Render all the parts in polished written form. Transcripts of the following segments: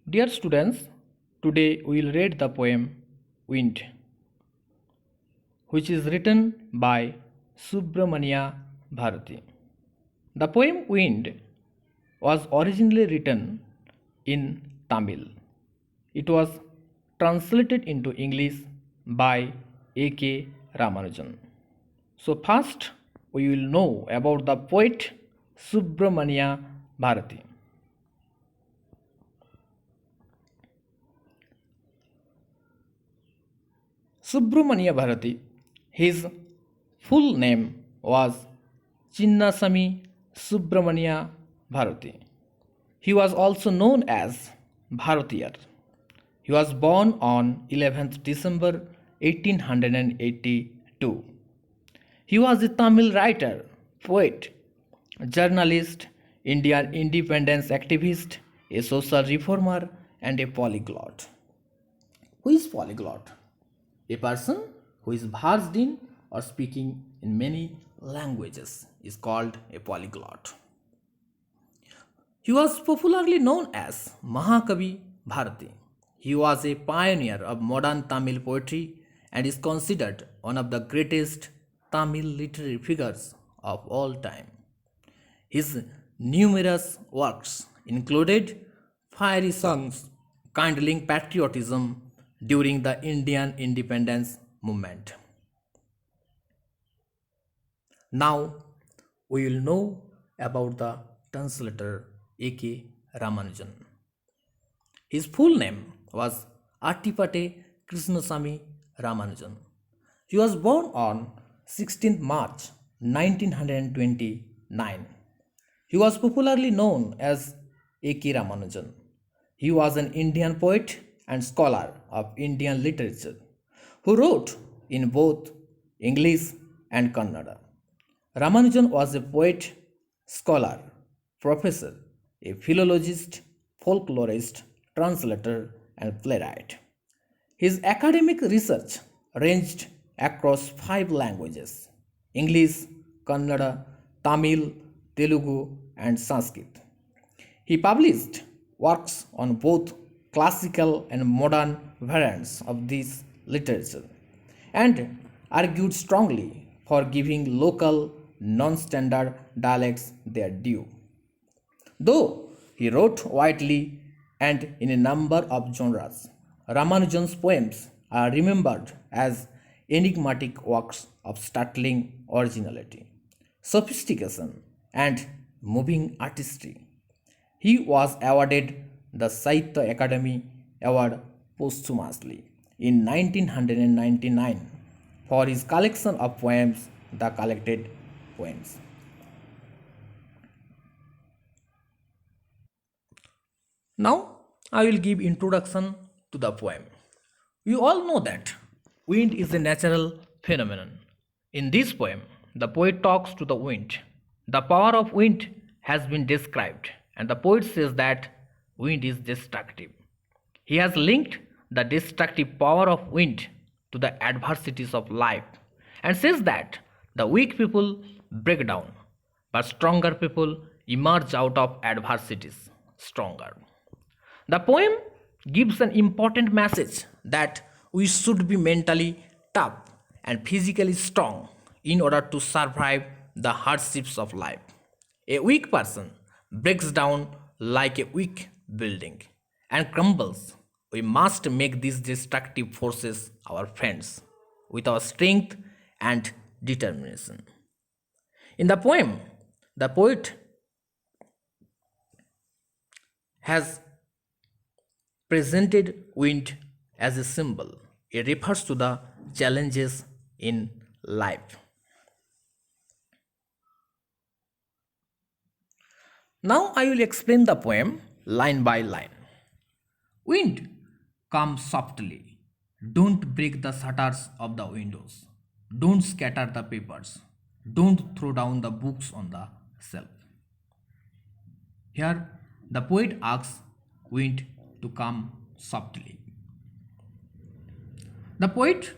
Dear students, today we will read the poem Wind, which is written by Subramania Bharati. The poem Wind was originally written in Tamil. It was translated into English by A.K. Ramanujan. So, first we will know about the poet Subramania Bharati. Subramania Bharati, his full name was Chinnasamy Subramania Bharati. He was also known as Bharatiyar. He was born on 11th December 1882. He was a Tamil writer, poet, journalist, Indian independence activist, a social reformer, and a polyglot. Who is polyglot? A person who is versed in or speaking in many languages is called a polyglot. He was popularly known as Mahakavi Bharati. He was a pioneer of modern Tamil poetry and is considered one of the greatest Tamil literary figures of all time. His numerous works included fiery songs kindling patriotism during the Indian independence movement. Now we will know about the translator A.K. Ramanujan. His full name was Attipate Krishnasamy Ramanujan. He was born on 16th March 1929. He was popularly known as A.K. Ramanujan. He was an Indian poet and scholar of Indian literature who wrote in both English and Kannada. Ramanujan was a poet, scholar, professor, a philologist, folklorist, translator, and playwright. His academic research ranged across five languages: English, Kannada, Tamil, Telugu, and Sanskrit. He published works on both classical and modern variants of this literature and argued strongly for giving local non standard dialects their due. Though he wrote widely and in a number of genres, Ramanujan's poems are remembered as enigmatic works of startling originality, sophistication, and moving artistry. He was awarded the Sahitya Academy Award posthumously in 1999 for his collection of poems, The Collected Poems. Now I will give introduction to the poem. We all know that wind is a natural phenomenon. In this poem, the poet talks to the wind. The power of wind has been described, and the poet says that wind is destructive. He has linked the destructive power of wind to the adversities of life and says that the weak people break down, but stronger people emerge out of adversities stronger. The poem gives an important message that we should be mentally tough and physically strong in order to survive the hardships of life. A weak person breaks down like a weak building and crumbles. We must make these destructive forces our friends with our strength and determination. In the poem, the poet has presented wind as a symbol. It refers to the challenges in life. Now I will explain the poem line by line. Wind, come softly. Don't break the shutters of the windows. Don't scatter the papers. Don't throw down the books on the shelf. Here, the poet asks wind to come softly. The poet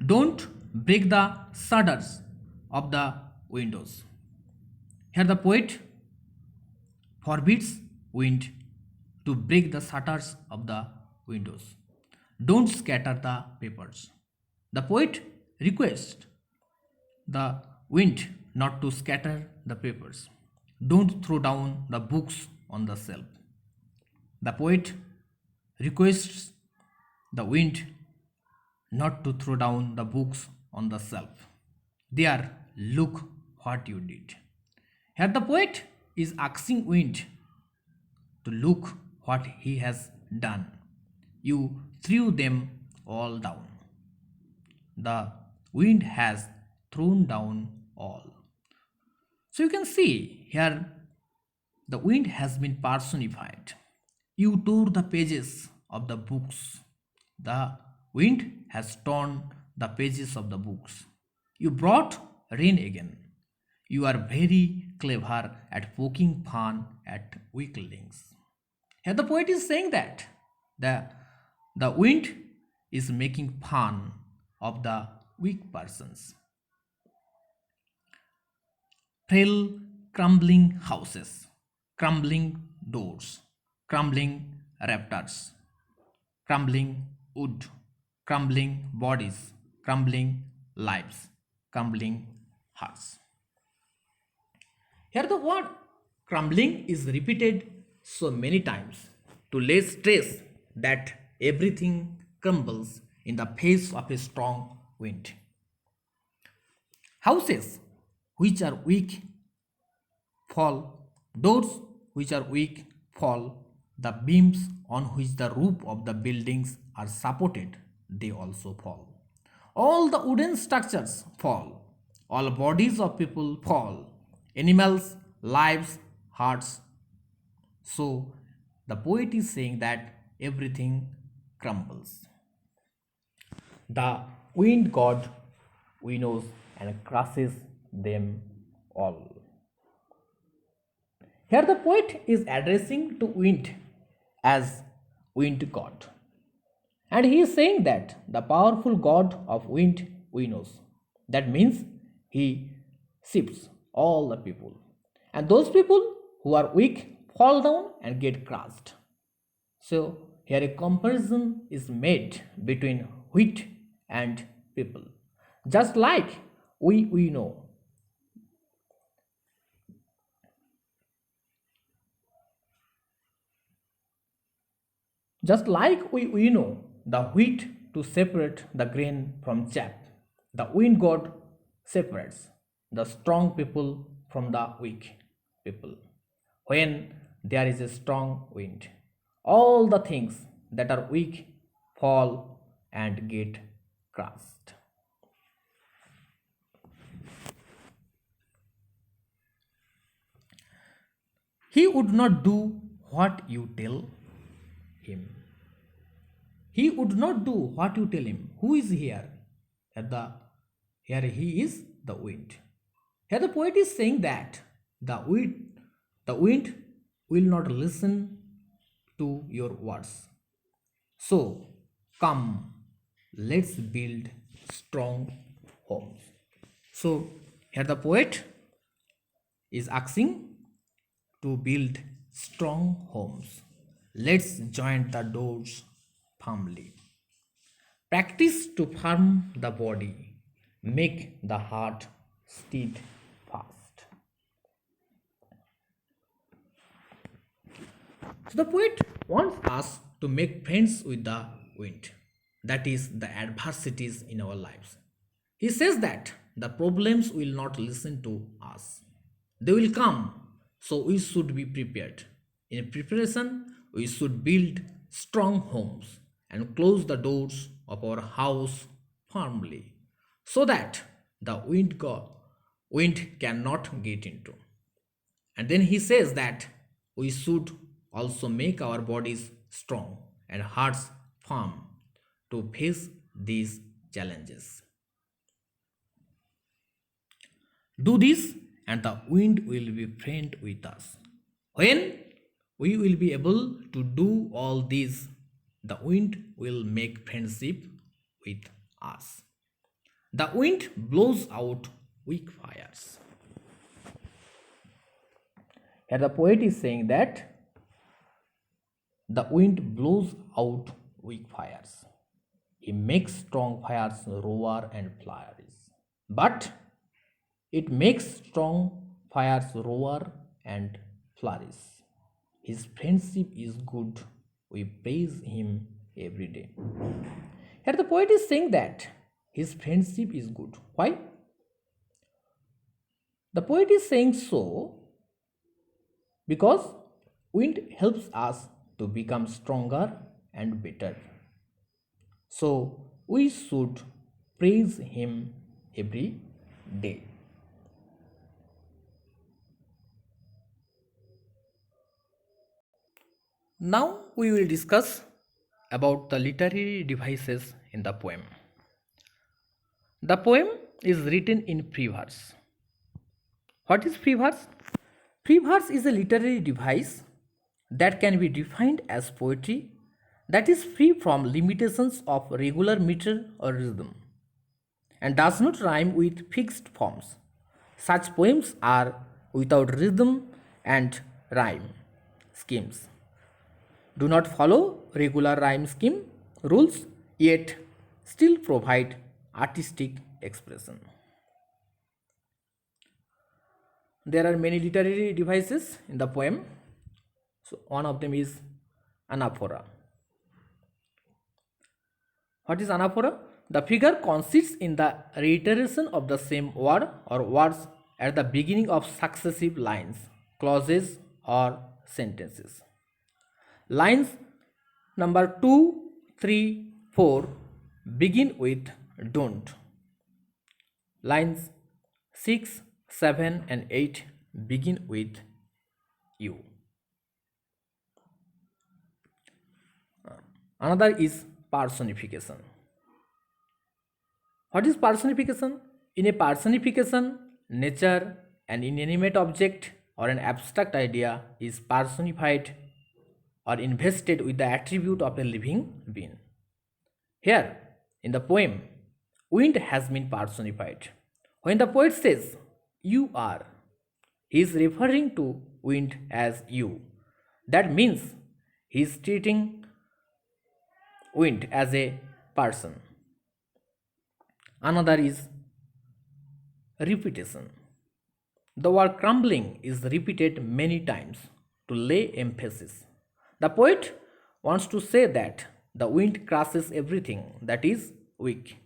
don't break the shutters of the windows. Here, the poet forbids wind to break the shutters of the windows. Don't scatter the papers. The poet requests the wind not to scatter the papers. Don't throw down the books on the shelf. The poet requests the wind not to throw down the books on the shelf. There, look what you did. Here, the poet is asking wind to look what he has done. You threw them all down. The wind has thrown down all. So you can see here the wind has been personified. You tore the pages of the books. The wind has torn the pages of the books. You brought rain again. You are very clever at poking fun at weaklings. Here the poet is saying that the wind is making fun of the weak persons. Frail, crumbling houses, crumbling doors, crumbling rafters, crumbling wood, crumbling bodies, crumbling lives, crumbling hearts. Here the word crumbling is repeated so many times to lay stress that everything crumbles in the face of a strong wind. Houses which are weak fall, doors which are weak fall, the beams on which the roof of the buildings are supported, they also fall. All the wooden structures fall, all bodies of people fall, animals, lives, hearts. So the poet is saying that everything crumbles. The wind god winnows and crushes them all. Here the poet is addressing to wind as wind god. And he is saying that the powerful god of wind winnows. That means he shifts all the people. And those people who are weak fall down and get crushed. So here a comparison is made between wheat and people. Just like we know. Just like we know the wheat to separate the grain from chaff, the wind god separates the strong people from the weak people. When there is a strong wind, all the things that are weak fall and get crushed. He would not do what you tell him. He would not do what you tell him. Who is here? Here he is the wind. Here the poet is saying that the wind will not listen to your words. So come, let's build strong homes. So here the poet is asking to build strong homes. Let's join the doors firmly. Practice to firm the body, make the heart steadfast. So the poet wants us to make friends with the wind, that is, the adversities in our lives. He says that the problems will not listen to us, they will come, so we should be prepared. In preparation, we should build strong homes and close the doors of our house firmly so that the wind cannot get into. And then he says that we should also make our bodies strong and hearts firm to face these challenges. Do this and the wind will be friend with us. When we will be able to do all these, the wind will make friendship with us. The wind blows out weak fires. Here the poet is saying that The wind blows out weak fires. He makes strong fires roar and flourish. But it makes strong fires roar and flourish. His friendship is good. We praise him every day. Here the poet is saying that his friendship is good. Why? The poet is saying so because wind helps us to become stronger and better. So we should praise him every day. Now we will discuss about the literary devices in the poem. The poem is written in free verse. What is free verse? Free verse is a literary device that can be defined as poetry that is free from limitations of regular meter or rhythm and does not rhyme with fixed forms. Such poems are without rhythm and rhyme schemes, do not follow regular rhyme scheme rules, yet still provide artistic expression. There are many literary devices in the poem. So one of them is anaphora. What is anaphora? The figure consists in the reiteration of the same word or words at the beginning of successive lines, clauses, or sentences. Lines number 2, 3, 4 begin with don't. Lines 6, 7, and 8 begin with you. Another is personification. What is personification? In a personification, nature, an inanimate object, or an abstract idea is personified or invested with the attribute of a living being. Here, in the poem, wind has been personified. When the poet says, you are, he is referring to wind as you. That means he is treating wind as a person. Another is repetition. The word crumbling is repeated many times to lay emphasis. The poet wants to say that the wind crushes everything that is weak.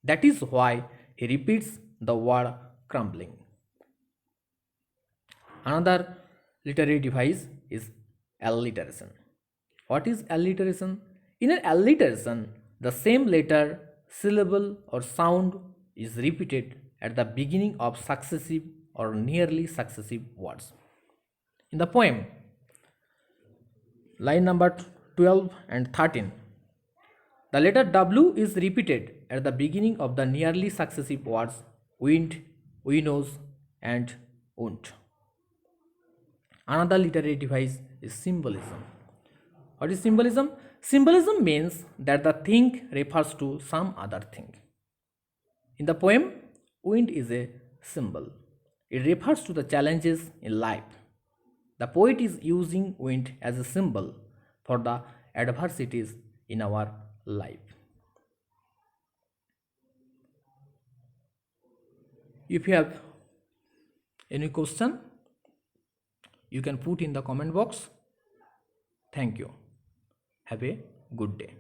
That is why he repeats the word crumbling. Another literary device is alliteration. What is alliteration? In an alliteration, the same letter, syllable, or sound is repeated at the beginning of successive or nearly successive words. In the poem, line number 12 and 13, the letter W is repeated at the beginning of the nearly successive words wind, winnows, and won't. Another literary device is symbolism. What is symbolism? Symbolism means that the thing refers to some other thing. In the poem, wind is a symbol. It refers to the challenges in life. The poet is using wind as a symbol for the adversities in our life. If you have any question, you can put in the comment box. Thank you. Have a good day.